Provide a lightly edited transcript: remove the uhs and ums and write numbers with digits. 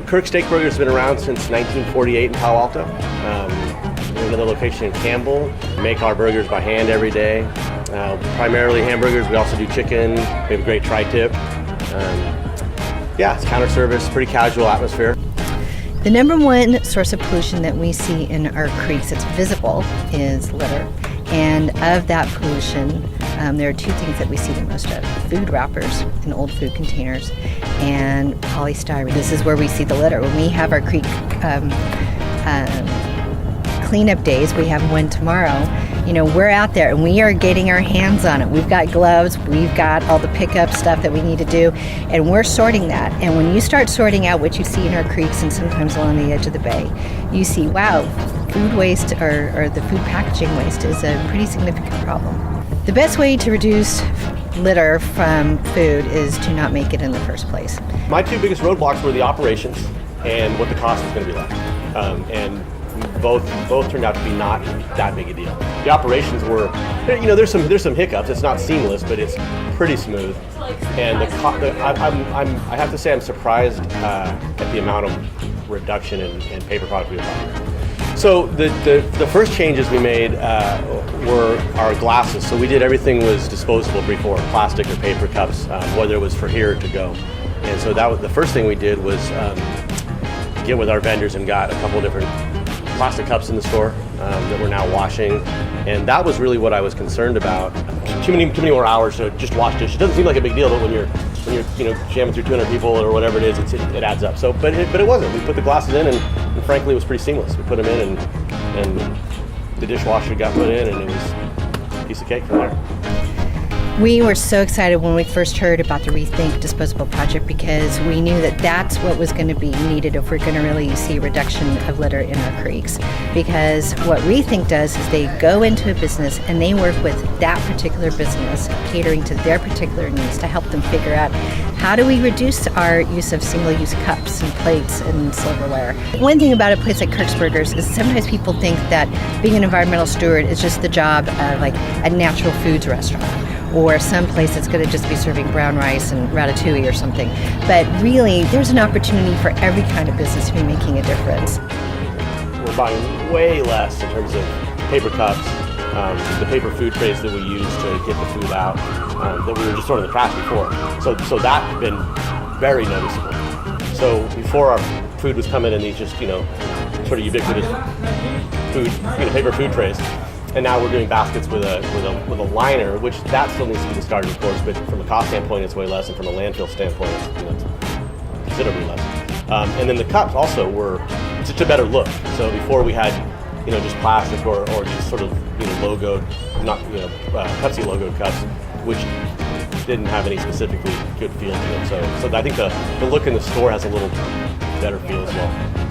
Kirk Steakburgers has been around since 1948 in Palo Alto. We have another location in Campbell. We make our burgers by hand every day. Primarily hamburgers. We also do chicken. We have a great tri-tip. Yeah, it's counter service, pretty casual atmosphere. The number one source of pollution that we see in our creeks that's visible is litter. And of that pollution, there are two things that we see the most of: food wrappers in old food containers and polystyrene. This is where we see the litter. When we have our creek cleanup days, we have one tomorrow, we're out there and we are getting our hands on it. We've got gloves, we've got all the pickup stuff that we need to do, and we're sorting that. And when you start sorting out what you see in our creeks and sometimes along the edge of the bay, you see, wow, food waste or the food packaging waste is a pretty significant problem. The best way to reduce litter from food is to not make it in the first place. My two biggest roadblocks were the operations and what the cost was going to be like. And both turned out to be not that big a deal. The operations were, there's some hiccups. It's not seamless, but it's pretty smooth. And I have to say I'm surprised at the amount of reduction in paper product we have. So the first changes we made were our glasses. So we did everything was disposable before, plastic or paper cups, whether it was for here or to go. And so that was the first thing we did was get with our vendors and got a couple different plastic cups in the store that we're now washing, and that was really what I was concerned about. Too many more hours to just wash dishes. It doesn't seem like a big deal, but when you're jamming through 200 people or whatever it is, it adds up. So, but it wasn't. We put the glasses in, and frankly, it was pretty seamless. We put them in, and the dishwasher got put in, and it was a piece of cake from there. We were so excited when we first heard about the ReThink Disposable project because we knew that that's what was going to be needed if we're going to really see a reduction of litter in our creeks. Because what ReThink does is they go into a business and they work with that particular business, catering to their particular needs to help them figure out how do we reduce our use of single-use cups and plates and silverware. One thing about a place like Kirk's Burgers is sometimes people think that being an environmental steward is just the job of like a natural foods restaurant, or some place that's going to just be serving brown rice and ratatouille or something. But really, there's an opportunity for every kind of business to be making a difference. We're buying way less in terms of paper cups, the paper food trays that we use to get the food out, that we were just throwing in the trash before. So that's been very noticeable. So before our food was coming in these just, sort of ubiquitous food, paper food trays. And now we're doing baskets with a liner, which that still needs to be discarded, of course, but from a cost standpoint, it's way less, and from a landfill standpoint, it's considerably less. And then the cups also were just a better look. So before we had, just plastic or just sort of, logoed, not, Pepsi logoed cups, which didn't have any specifically good feel to them. So I think the look in the store has a little better feel as well.